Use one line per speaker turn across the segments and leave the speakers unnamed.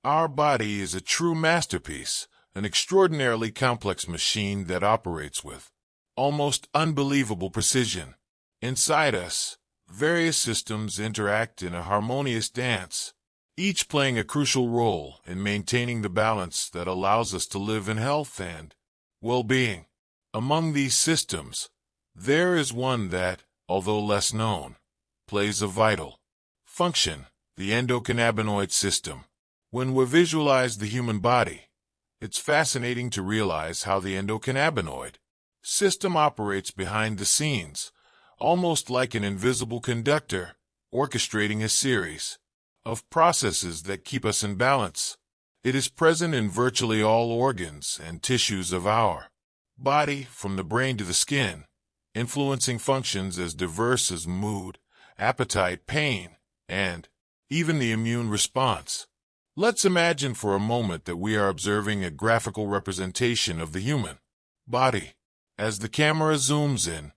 Our body is a true masterpiece, an extraordinarily complex machine that operates with almost unbelievable precision. Inside us, various systems interact in a harmonious dance, each playing a crucial role in maintaining the balance that allows us to live in health and well-being. Among these systems, there is one that, although less known, plays a vital function, the endocannabinoid system. When we visualize the human body, it's fascinating to realize how the endocannabinoid system operates behind the scenes, almost like an invisible conductor, orchestrating a series of processes that keep us in balance. It is present in virtually all organs and tissues of our body, from the brain to the skin, influencing functions as diverse as mood, appetite, pain, and even the immune response. Let's imagine for a moment that we are observing a graphical representation of the human body. As the camera zooms in,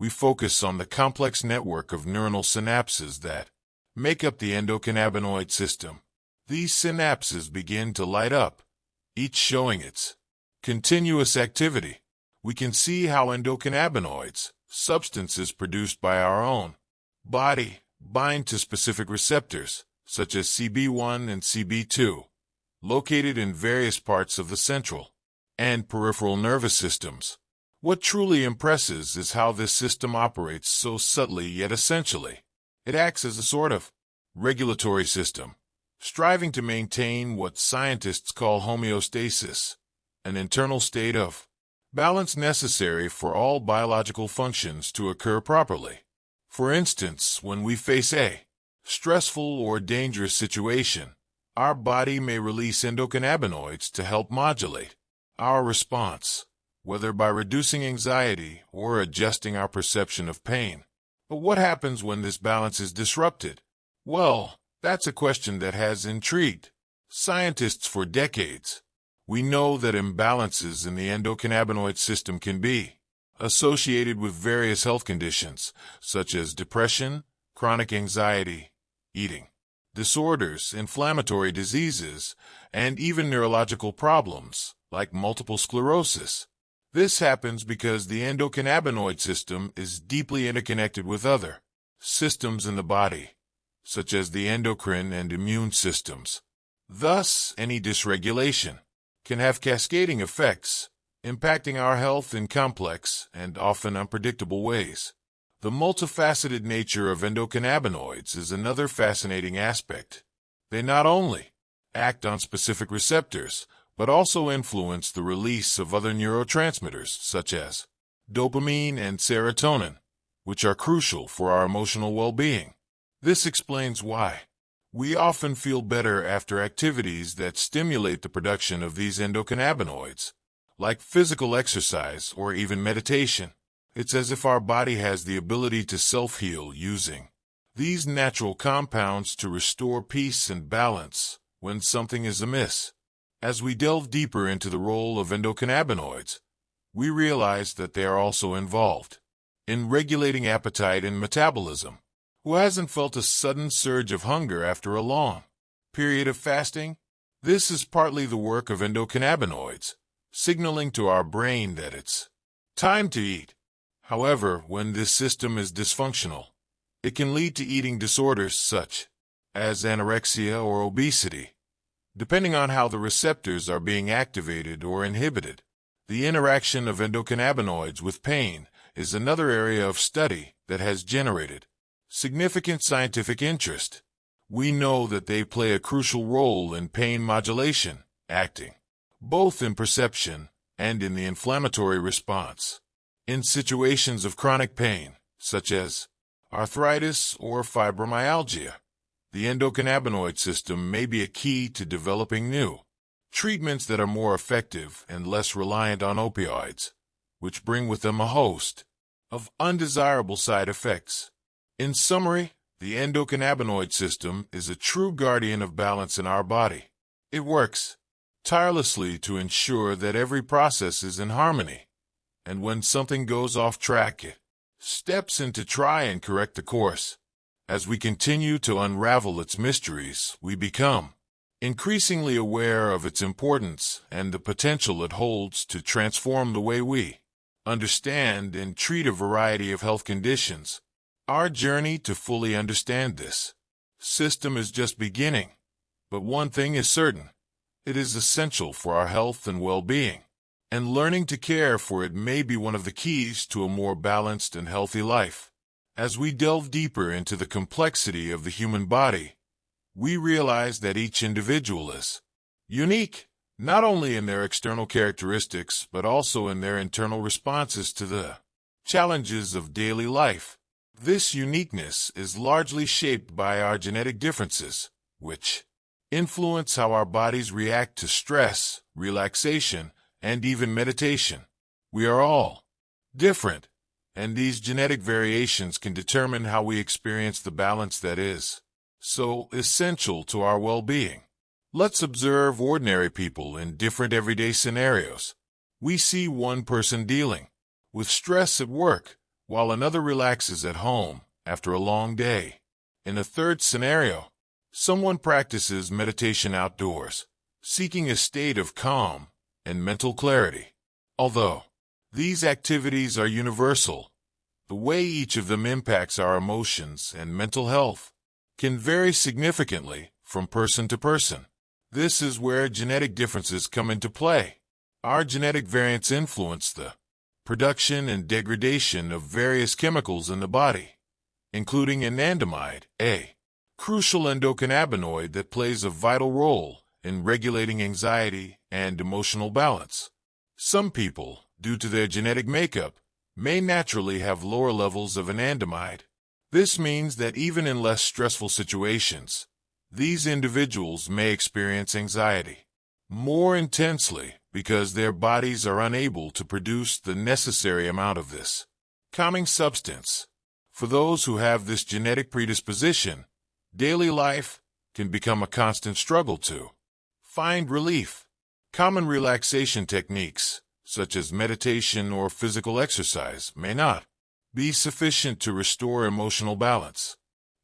we focus on the complex network of neuronal synapses that make up the endocannabinoid system. These synapses begin to light up, each showing its continuous activity. We can see how endocannabinoids, substances produced by our own body, bind to specific receptors, such as CB1 and CB2, located in various parts of the central and peripheral nervous systems. What truly impresses is how this system operates so subtly yet essentially. It acts as a sort of regulatory system, striving to maintain what scientists call homeostasis, an internal state of balance necessary for all biological functions to occur properly. For instance, when we face a stressful or dangerous situation, our body may release endocannabinoids to help modulate our response, whether by reducing anxiety or adjusting our perception of pain. But what happens when this balance is disrupted? Well, that's a question that has intrigued scientists for decades. We know that imbalances in the endocannabinoid system can be associated with various health conditions, such as depression, chronic anxiety, eating disorders, inflammatory diseases, and even neurological problems like multiple sclerosis. This happens because the endocannabinoid system is deeply interconnected with other systems in the body, such as the endocrine and immune systems. Thus, any dysregulation can have cascading effects, impacting our health in complex and often unpredictable ways. The multifaceted nature of endocannabinoids is another fascinating aspect. They not only act on specific receptors, but also influence the release of other neurotransmitters such as dopamine and serotonin, which are crucial for our emotional well-being. This explains why we often feel better after activities that stimulate the production of these endocannabinoids, like physical exercise or even meditation. It's as if our body has the ability to self-heal using these natural compounds to restore peace and balance when something is amiss. As we delve deeper into the role of endocannabinoids, we realize that they are also involved in regulating appetite and metabolism. Who hasn't felt a sudden surge of hunger after a long period of fasting? This is partly the work of endocannabinoids, signaling to our brain that it's time to eat. However, when this system is dysfunctional, it can lead to eating disorders such as anorexia or obesity, depending on how the receptors are being activated or inhibited. The interaction of endocannabinoids with pain is another area of study that has generated significant scientific interest. We know that they play a crucial role in pain modulation, acting both in perception and in the inflammatory response. In situations of chronic pain, such as arthritis or fibromyalgia, the endocannabinoid system may be a key to developing new treatments that are more effective and less reliant on opioids, which bring with them a host of undesirable side effects. In summary, the endocannabinoid system is a true guardian of balance in our body. It works tirelessly to ensure that every process is in harmony, and when something goes off track, it steps in to try and correct the course. As we continue to unravel its mysteries, we become increasingly aware of its importance and the potential it holds to transform the way we understand and treat a variety of health conditions. Our journey to fully understand this system is just beginning, but one thing is certain: it is essential for our health and well-being, and learning to care for it may be one of the keys to a more balanced and healthy life. As we delve deeper into the complexity of the human body, we realize that each individual is unique, not only in their external characteristics, but also in their internal responses to the challenges of daily life. This uniqueness is largely shaped by our genetic differences, which influence how our bodies react to stress, relaxation, and even meditation. We are all different, and these genetic variations can determine how we experience the balance that is so essential to our well-being. Let's observe ordinary people in different everyday scenarios. We see one person dealing with stress at work, while another relaxes at home after a long day. In a third scenario, someone practices meditation outdoors, seeking a state of calm and mental clarity. Although these activities are universal, the way each of them impacts our emotions and mental health can vary significantly from person to person. This is where genetic differences come into play. Our genetic variants influence the production and degradation of various chemicals in the body, including anandamide, a crucial endocannabinoid that plays a vital role in regulating anxiety and emotional balance. Some people, due to their genetic makeup, may naturally have lower levels of anandamide. This means that even in less stressful situations, these individuals may experience anxiety more intensely because their bodies are unable to produce the necessary amount of this calming substance. For those who have this genetic predisposition, daily life can become a constant struggle to find relief. Common relaxation techniques, such as meditation or physical exercise, may not be sufficient to restore emotional balance.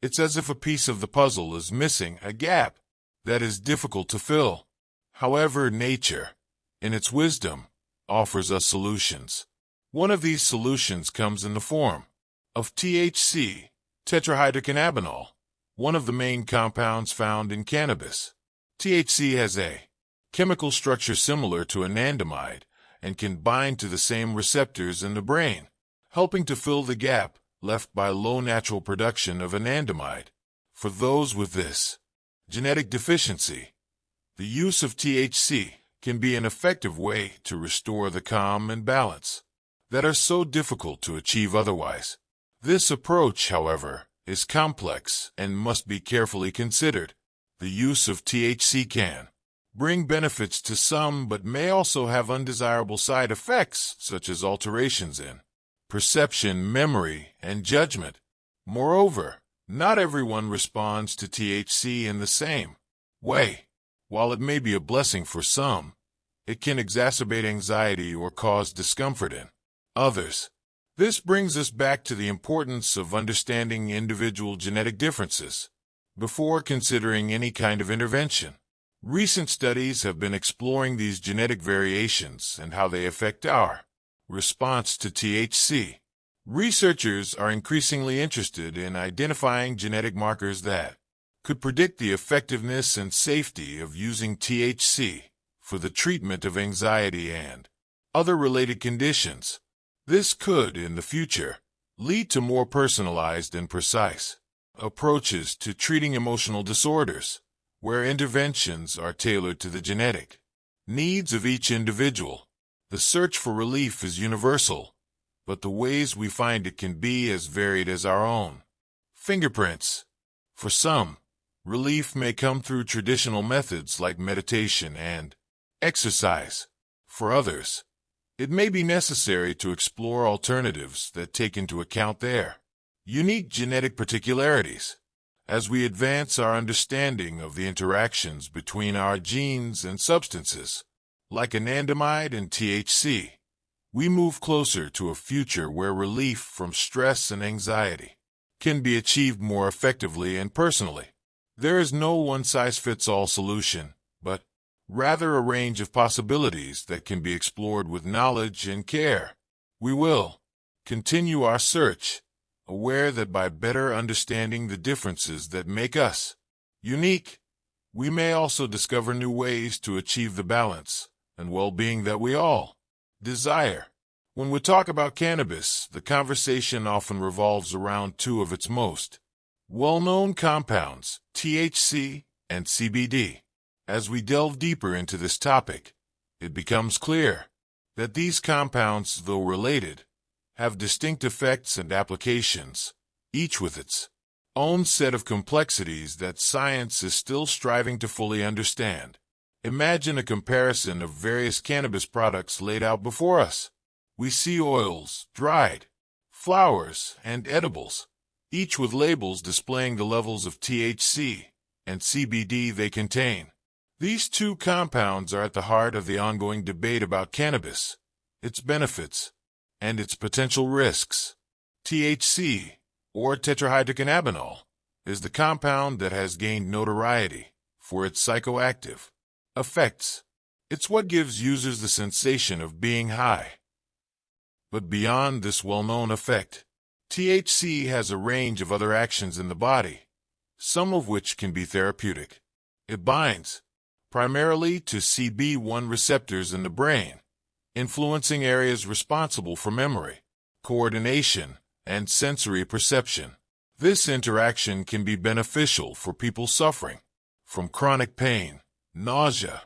It's as if a piece of the puzzle is missing, a gap that is difficult to fill. However, nature, in its wisdom, offers us solutions. One of these solutions comes in the form of THC, tetrahydrocannabinol, one of the main compounds found in cannabis. THC has a chemical structure similar to anandamide and can bind to the same receptors in the brain, helping to fill the gap left by low natural production of anandamide. For those with this genetic deficiency, the use of THC can be an effective way to restore the calm and balance that are so difficult to achieve otherwise. This approach, however, is complex and must be carefully considered. The use of THC can bring benefits to some, but may also have undesirable side effects, such as alterations in perception, memory, and judgment. Moreover, not everyone responds to THC in the same way. While it may be a blessing for some, it can exacerbate anxiety or cause discomfort in others. This brings us back to the importance of understanding individual genetic differences before considering any kind of intervention. Recent studies have been exploring these genetic variations and how they affect our response to THC. Researchers are increasingly interested in identifying genetic markers that could predict the effectiveness and safety of using THC for the treatment of anxiety and other related conditions. This could, in the future, lead to more personalized and precise approaches to treating emotional disorders, where interventions are tailored to the genetic needs of each individual. The search for relief is universal, but the ways we find it can be as varied as our own fingerprints. For some, relief may come through traditional methods like meditation and exercise. For others, it may be necessary to explore alternatives that take into account their unique genetic particularities. As we advance our understanding of the interactions between our genes and substances, like anandamide and THC, we move closer to a future where relief from stress and anxiety can be achieved more effectively and personally. There is no one-size-fits-all solution, but rather a range of possibilities that can be explored with knowledge and care. We will continue our search, aware that by better understanding the differences that make us unique, we may also discover new ways to achieve the balance and well-being that we all desire. When we talk about cannabis, the conversation often revolves around two of its most well-known compounds, THC and CBD. As we delve deeper into this topic, it becomes clear that these compounds, though related, have distinct effects and applications, each with its own set of complexities that science is still striving to fully understand. Imagine a comparison of various cannabis products laid out before us. We see oils, dried flowers, and edibles, each with labels displaying the levels of THC and CBD they contain. These two compounds are at the heart of the ongoing debate about cannabis, its benefits, and its potential risks. THC, or tetrahydrocannabinol, is the compound that has gained notoriety for its psychoactive effects. It's what gives users the sensation of being high. But beyond this well-known effect, THC has a range of other actions in the body, some of which can be therapeutic. It binds primarily to CB1 receptors in the brain, influencing areas responsible for memory, coordination, and sensory perception. This interaction can be beneficial for people suffering from chronic pain, nausea,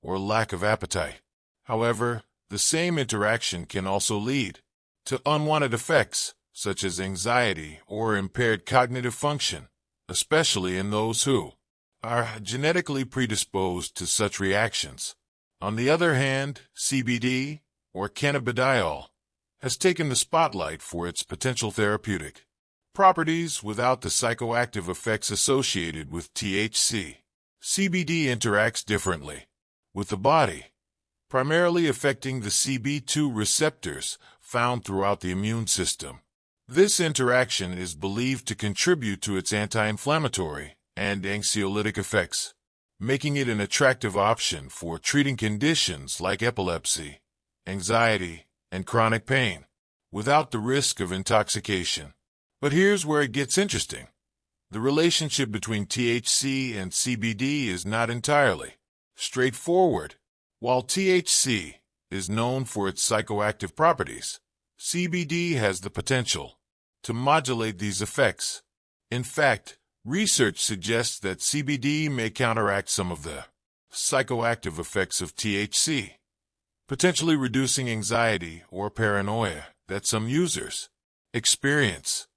or lack of appetite. However, the same interaction can also lead to unwanted effects, such as anxiety or impaired cognitive function, especially in those who are genetically predisposed to such reactions. On the other hand, CBD, or cannabidiol, has taken the spotlight for its potential therapeutic properties without the psychoactive effects associated with THC. CBD interacts differently with the body, primarily affecting the CB2 receptors found throughout the immune system. This interaction is believed to contribute to its anti-inflammatory and anxiolytic effects, making it an attractive option for treating conditions like epilepsy, anxiety, and chronic pain, without the risk of intoxication. But here's where it gets interesting. The relationship between THC and CBD is not entirely straightforward. While THC is known for its psychoactive properties, CBD has the potential to modulate these effects. In fact, research suggests that CBD may counteract some of the psychoactive effects of THC, potentially reducing anxiety or paranoia that some users experience.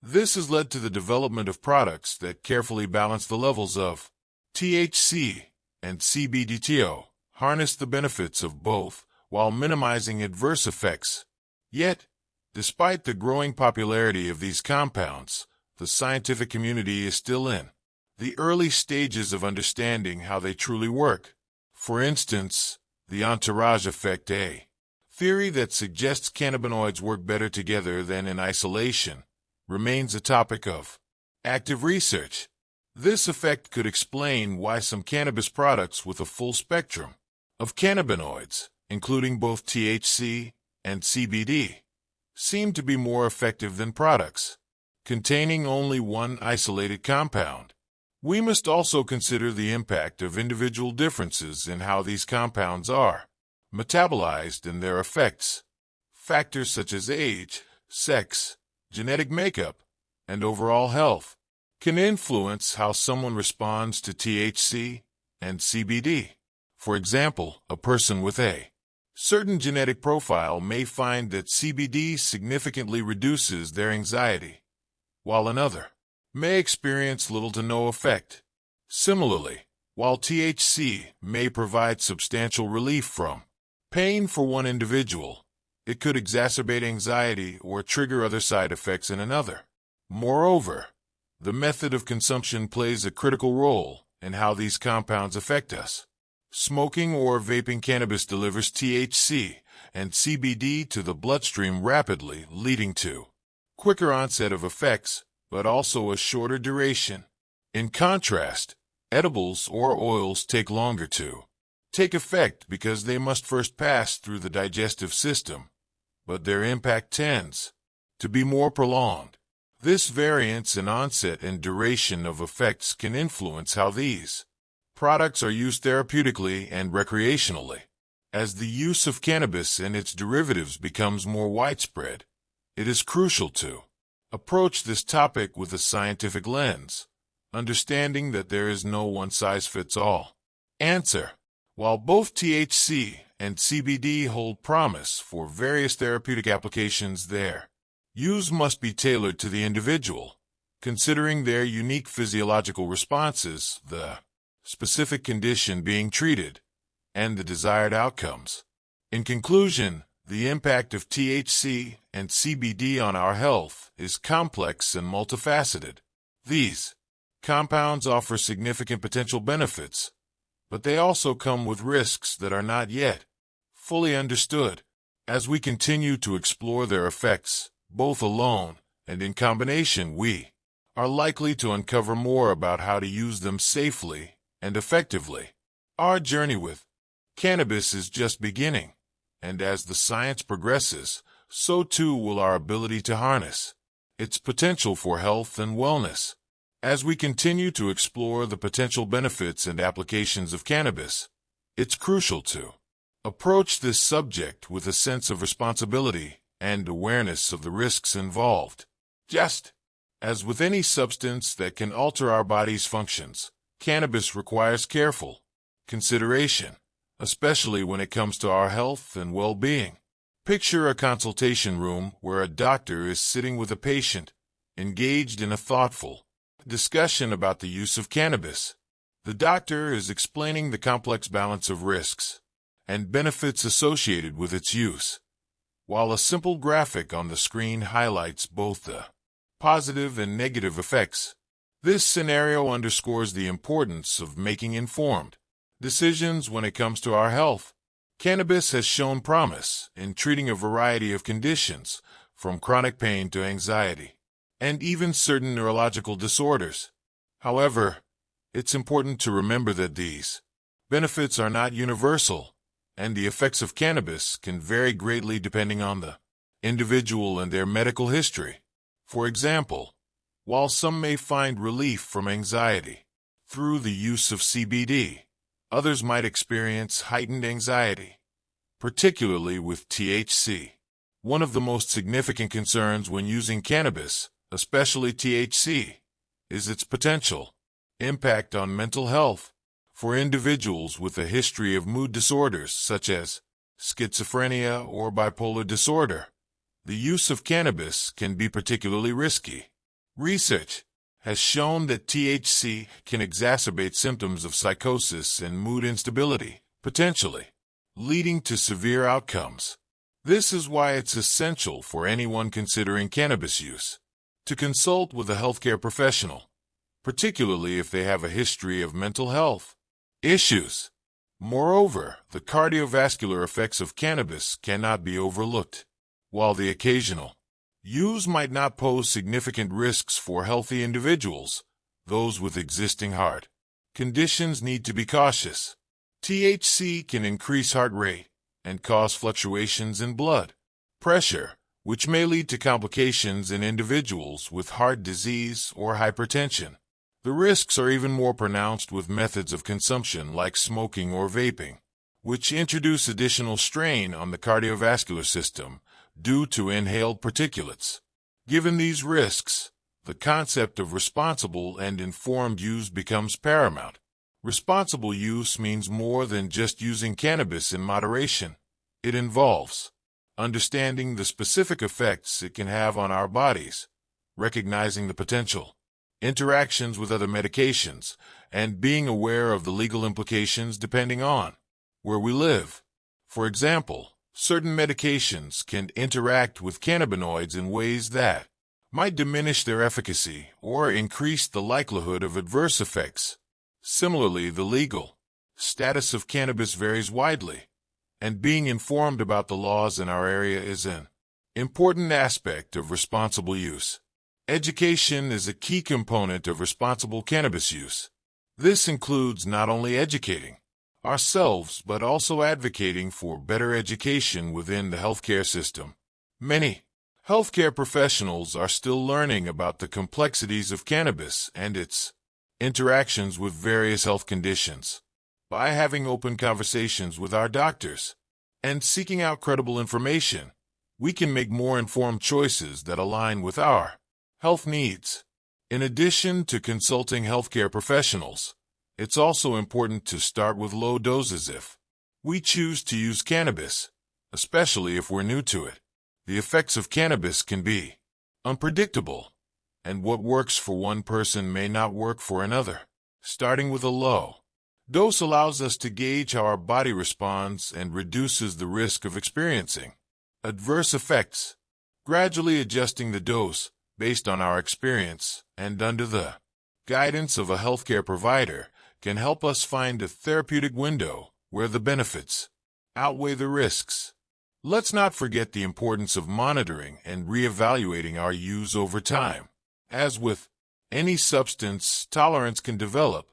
This has led to the development of products that carefully balance the levels of THC and CBD to harness the benefits of both while minimizing adverse effects. Yet, despite the growing popularity of these compounds, the scientific community is still in the early stages of understanding how they truly work. For instance, the entourage effect, a theory that suggests cannabinoids work better together than in isolation, remains a topic of active research. This effect could explain why some cannabis products with a full spectrum of cannabinoids, including both THC and CBD, seem to be more effective than products containing only one isolated compound. We must also consider the impact of individual differences in how these compounds are metabolized and their effects. Factors such as age, sex, genetic makeup, and overall health can influence how someone responds to THC and CBD. For example, a person with a certain genetic profile may find that CBD significantly reduces their anxiety, while another may experience little to no effect. Similarly, while THC may provide substantial relief from pain for one individual, it could exacerbate anxiety or trigger other side effects in another. Moreover, the method of consumption plays a critical role in how these compounds affect us. Smoking or vaping cannabis delivers THC and CBD to the bloodstream rapidly, leading to quicker onset of effects, but also a shorter duration. In contrast, edibles or oils take longer to take effect because they must first pass through the digestive system, but their impact tends to be more prolonged. This variance in onset and duration of effects can influence how these products are used therapeutically and recreationally. As the use of cannabis and its derivatives becomes more widespread, it is crucial to approach this topic with a scientific lens, understanding that there is no one-size-fits-all answer. While both THC and CBD hold promise for various therapeutic applications, their use must be tailored to the individual, considering their unique physiological responses, the specific condition being treated, and the desired outcomes. In conclusion, the impact of THC and CBD on our health is complex and multifaceted. These compounds offer significant potential benefits, but they also come with risks that are not yet fully understood. As we continue to explore their effects, both alone and in combination, we are likely to uncover more about how to use them safely and effectively. Our journey with cannabis is just beginning, and as the science progresses, so too will our ability to harness its potential for health and wellness. As we continue to explore the potential benefits and applications of cannabis, it's crucial to approach this subject with a sense of responsibility and awareness of the risks involved. Just as with any substance that can alter our body's functions, cannabis requires careful consideration, especially when it comes to our health and well-being. Picture a consultation room where a doctor is sitting with a patient, engaged in a thoughtful discussion about the use of cannabis. The doctor is explaining the complex balance of risks and benefits associated with its use, while a simple graphic on the screen highlights both the positive and negative effects. This scenario underscores the importance of making informed decisions when it comes to our health. Cannabis has shown promise in treating a variety of conditions, from chronic pain to anxiety, and even certain neurological disorders. However, it's important to remember that these benefits are not universal, and the effects of cannabis can vary greatly depending on the individual and their medical history. For example, while some may find relief from anxiety through the use of CBD, others might experience heightened anxiety, particularly with THC. One of the most significant concerns when using cannabis, especially THC, is its potential impact on mental health. For individuals with a history of mood disorders such as schizophrenia or bipolar disorder, the use of cannabis can be particularly risky. Research has shown that THC can exacerbate symptoms of psychosis and mood instability, potentially leading to severe outcomes. This is why it's essential for anyone considering cannabis use to consult with a healthcare professional, particularly if they have a history of mental health issues. Moreover, the cardiovascular effects of cannabis cannot be overlooked. While the occasional use might not pose significant risks for healthy individuals, those with existing heart conditions need to be cautious. THC can increase heart rate and cause fluctuations in blood pressure, which may lead to complications in individuals with heart disease or hypertension. The risks are even more pronounced with methods of consumption like smoking or vaping, which introduce additional strain on the cardiovascular system due to inhaled particulates. Given these risks, the concept of responsible and informed use becomes paramount. Responsible use means more than just using cannabis in moderation. It involves understanding the specific effects it can have on our bodies, recognizing the potential interactions with other medications, and being aware of the legal implications depending on where we live. For example, certain medications can interact with cannabinoids in ways that might diminish their efficacy or increase the likelihood of adverse effects. Similarly, the legal status of cannabis varies widely, and being informed about the laws in our area is an important aspect of responsible use. Education is a key component of responsible cannabis use. This includes not only educating ourselves, but also advocating for better education within the healthcare system. Many healthcare professionals are still learning about the complexities of cannabis and its interactions with various health conditions. By having open conversations with our doctors and seeking out credible information, we can make more informed choices that align with our health needs. In addition to consulting healthcare professionals, it's also important to start with low doses if we choose to use cannabis, especially if we're new to it. The effects of cannabis can be unpredictable, and what works for one person may not work for another. Starting with a low dose allows us to gauge how our body responds and reduces the risk of experiencing adverse effects. Gradually adjusting the dose based on our experience and under the guidance of a healthcare provider can help us find a therapeutic window where the benefits outweigh the risks. Let's not forget the importance of monitoring and reevaluating our use over time. As with any substance, tolerance can develop,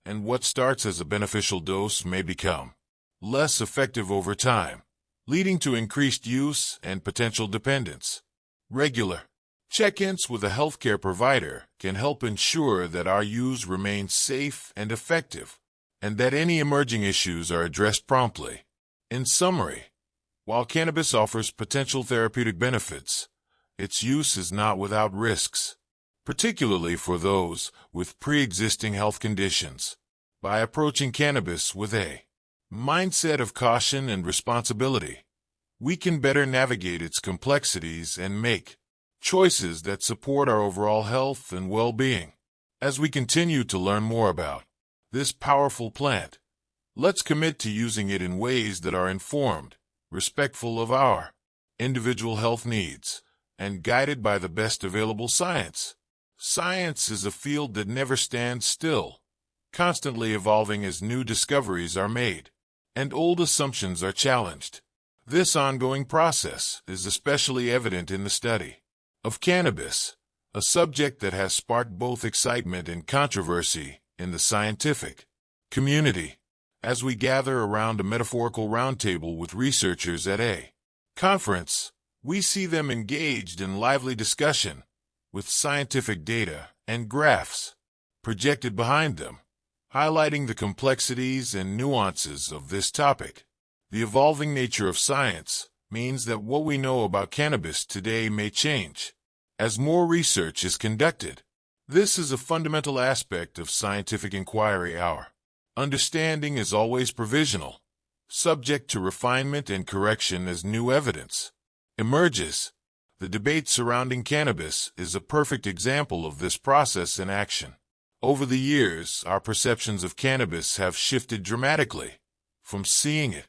and what starts as a beneficial dose may become less effective over time, leading to increased use and potential dependence. Regular check-ins with a healthcare provider can help ensure that our use remains safe and effective, and that any emerging issues are addressed promptly. In summary, while cannabis offers potential therapeutic benefits, its use is not without risks, particularly for those with pre-existing health conditions. By approaching cannabis with a mindset of caution and responsibility, we can better navigate its complexities and make choices that support our overall health and well-being. As we continue to learn more about this powerful plant, let's commit to using it in ways that are informed, respectful of our individual health needs, and guided by the best available science. Science is a field that never stands still, constantly evolving as new discoveries are made and old assumptions are challenged. This ongoing process is especially evident in the study of cannabis, a subject that has sparked both excitement and controversy in the scientific community. As we gather around a metaphorical roundtable with researchers at a conference, we see them engaged in lively discussion, with scientific data and graphs projected behind them, highlighting the complexities and nuances of this topic. The evolving nature of science means that what we know about cannabis today may change as more research is conducted. This is a fundamental aspect of scientific inquiry. Our understanding is always provisional, subject to refinement and correction as new evidence emerges. The debate surrounding cannabis is a perfect example of this process in action. Over the years, our perceptions of cannabis have shifted dramatically, from seeing it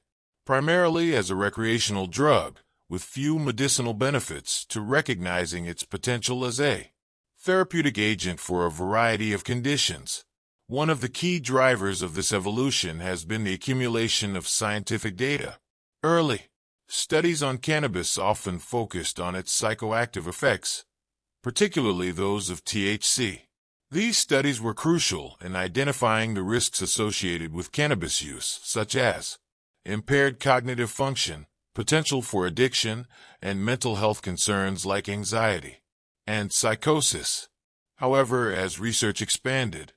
primarily as a recreational drug with few medicinal benefits to recognizing its potential as a therapeutic agent for a variety of conditions. One of the key drivers of this evolution has been the accumulation of scientific data. Early studies on cannabis often focused on its psychoactive effects, particularly those of THC. These studies were crucial in identifying the risks associated with cannabis use, such as impaired cognitive function, potential for addiction, and mental health concerns like anxiety and psychosis. However, as research expanded,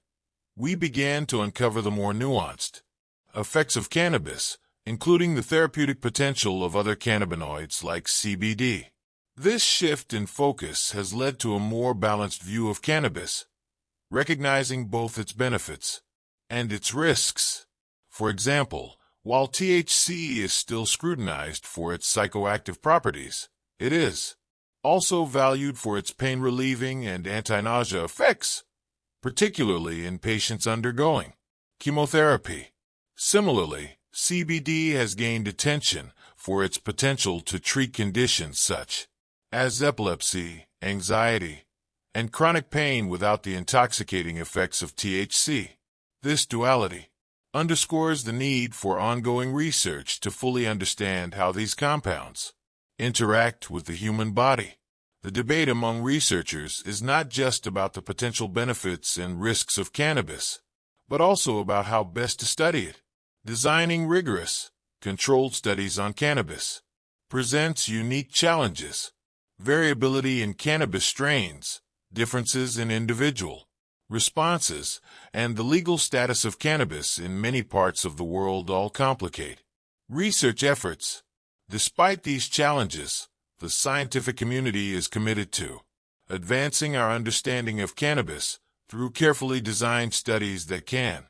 we began to uncover the more nuanced effects of cannabis, including the therapeutic potential of other cannabinoids like CBD. This shift in focus has led to a more balanced view of cannabis, recognizing both its benefits and its risks. For example, while THC is still scrutinized for its psychoactive properties, it is also valued for its pain-relieving and anti-nausea effects, particularly in patients undergoing chemotherapy. Similarly, CBD has gained attention for its potential to treat conditions such as epilepsy, anxiety, and chronic pain without the intoxicating effects of THC. This duality underscores the need for ongoing research to fully understand how these compounds interact with the human body. The debate among researchers is not just about the potential benefits and risks of cannabis, but also about how best to study it. Designing rigorous, controlled studies on cannabis presents unique challenges. Variability in cannabis strains, differences in individual responses, and the legal status of cannabis in many parts of the world all complicate research efforts. Despite these challenges, the scientific community is committed to advancing our understanding of cannabis through carefully designed studies that can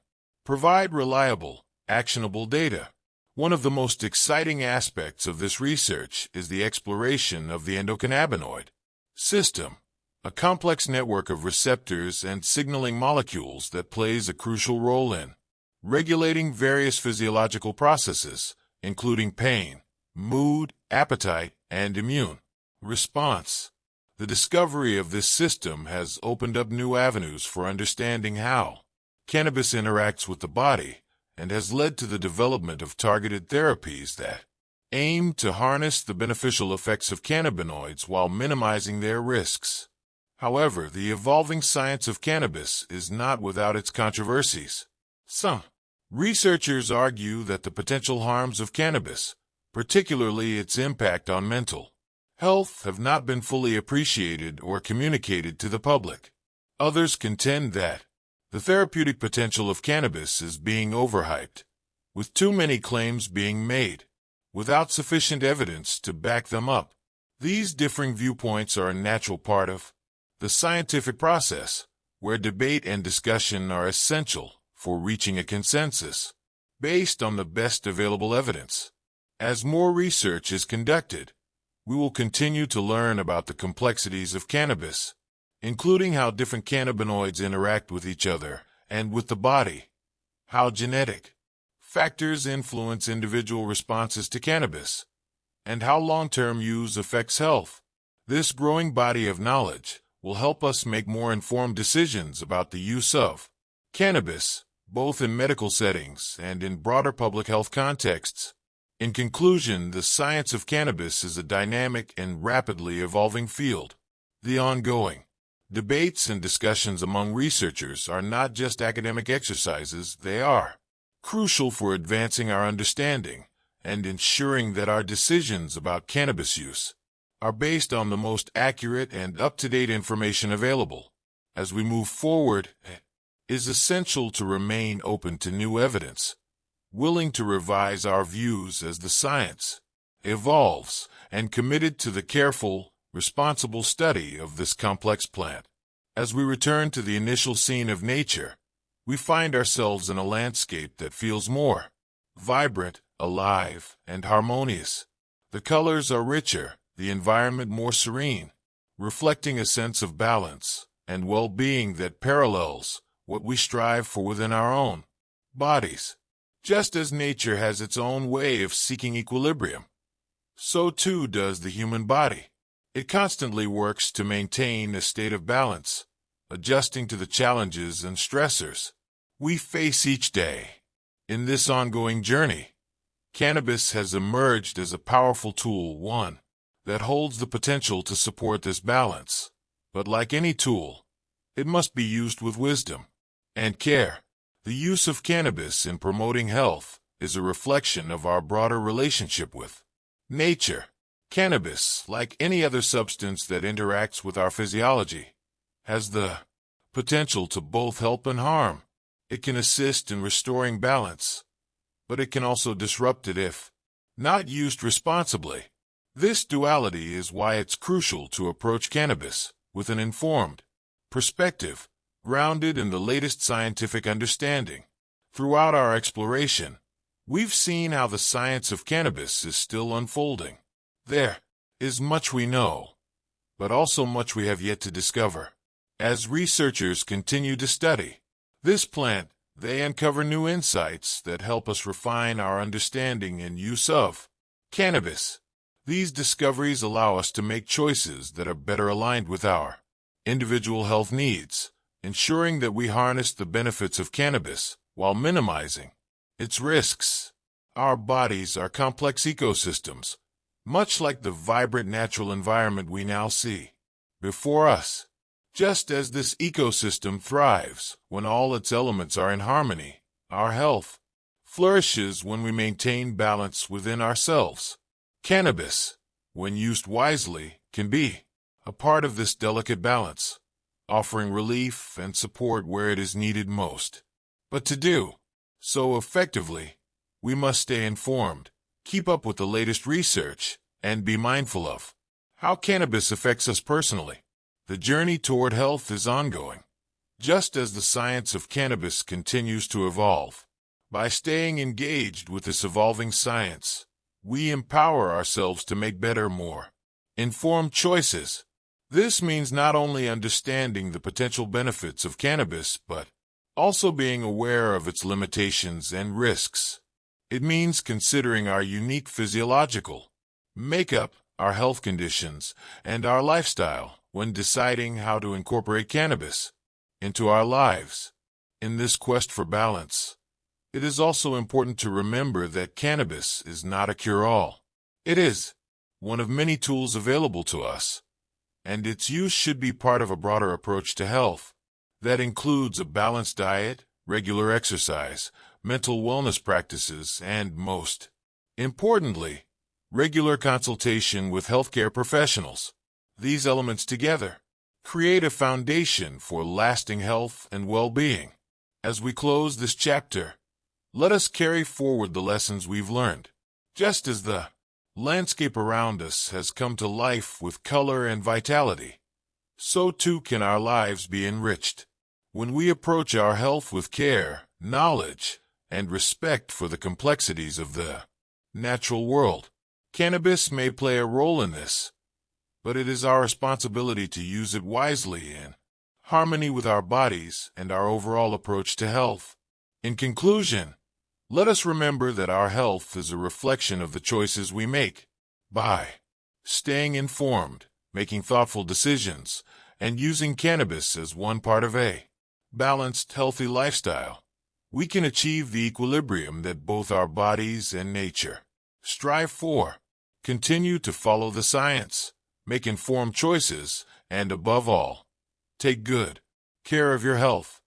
provide reliable, actionable data. One of the most exciting aspects of this research is the exploration of the endocannabinoid system, a complex network of receptors and signaling molecules that plays a crucial role in regulating various physiological processes, including pain, mood, appetite, and immune response. The discovery of this system has opened up new avenues for understanding how cannabis interacts with the body and has led to the development of targeted therapies that aim to harness the beneficial effects of cannabinoids while minimizing their risks. However, the evolving science of cannabis is not without its controversies. Some researchers argue that the potential harms of cannabis, particularly its impact on mental health, have not been fully appreciated or communicated to the public. Others contend that the therapeutic potential of cannabis is being overhyped, with too many claims being made, without sufficient evidence to back them up. These differing viewpoints are a natural part of the scientific process, where debate and discussion are essential for reaching a consensus based on the best available evidence. As more research is conducted, we will continue to learn about the complexities of cannabis, including how different cannabinoids interact with each other and with the body, how genetic factors influence individual responses to cannabis, and how long-term use affects health. This growing body of knowledge will help us make more informed decisions about the use of cannabis, both in medical settings and in broader public health contexts. In conclusion, the science of cannabis is a dynamic and rapidly evolving field. The ongoing debates and discussions among researchers are not just academic exercises, they are crucial for advancing our understanding and ensuring that our decisions about cannabis use are based on the most accurate and up-to-date information available. As we move forward, it is essential to remain open to new evidence, willing to revise our views as the science evolves, and committed to the careful, responsible study of this complex plant. As we return to the initial scene of nature, we find ourselves in a landscape that feels more vibrant, alive, and harmonious. The colors are richer, the environment more serene, reflecting a sense of balance and well-being that parallels what we strive for within our own bodies. Just as nature has its own way of seeking equilibrium, so too does the human body. It constantly works to maintain a state of balance, adjusting to the challenges and stressors we face each day. In this ongoing journey, cannabis has emerged as a powerful tool, one that holds the potential to support this balance. But like any tool, it must be used with wisdom and care. The use of cannabis in promoting health is a reflection of our broader relationship with nature. Cannabis, like any other substance that interacts with our physiology, has the potential to both help and harm. It can assist in restoring balance, but it can also disrupt it if not used responsibly. This duality is why it's crucial to approach cannabis with an informed perspective, grounded in the latest scientific understanding. Throughout our exploration, we've seen how the science of cannabis is still unfolding. There is much we know, but also much we have yet to discover. As researchers continue to study this plant, they uncover new insights that help us refine our understanding and use of cannabis. These discoveries allow us to make choices that are better aligned with our individual health needs, ensuring that we harness the benefits of cannabis while minimizing its risks. Our bodies are complex ecosystems, much like the vibrant natural environment we now see. before us. Just as this ecosystem thrives when all its elements are in harmony, our health flourishes when we maintain balance within ourselves. Cannabis, when used wisely, can be a part of this delicate balance, offering relief and support where it is needed most. But to do so effectively, we must stay informed, keep up with the latest research, and be mindful of how cannabis affects us personally. The journey toward health is ongoing, just as the science of cannabis continues to evolve. By staying engaged with this evolving science, we empower ourselves to make better, more informed choices. This means not only understanding the potential benefits of cannabis, but also being aware of its limitations and risks. It means considering our unique physiological makeup, our health conditions, and our lifestyle when deciding how to incorporate cannabis into our lives. In this quest for balance, it is also important to remember that cannabis is not a cure-all. It is one of many tools available to us, and its use should be part of a broader approach to health that includes a balanced diet, regular exercise, mental wellness practices, and most importantly, regular consultation with healthcare professionals. These elements together create a foundation for lasting health and well-being. As we close this chapter, let us carry forward the lessons we've learned. Just as the landscape around us has come to life with color and vitality, so too can our lives be enriched when we approach our health with care, knowledge, and respect for the complexities of the natural world. Cannabis may play a role in this, but it is our responsibility to use it wisely in harmony with our bodies and our overall approach to health. In conclusion, let us remember that our health is a reflection of the choices we make. By staying informed, making thoughtful decisions, and using cannabis as one part of a balanced, healthy lifestyle, we can achieve the equilibrium that both our bodies and nature strive for. Continue to follow the science, make informed choices, and above all, take good care of your health.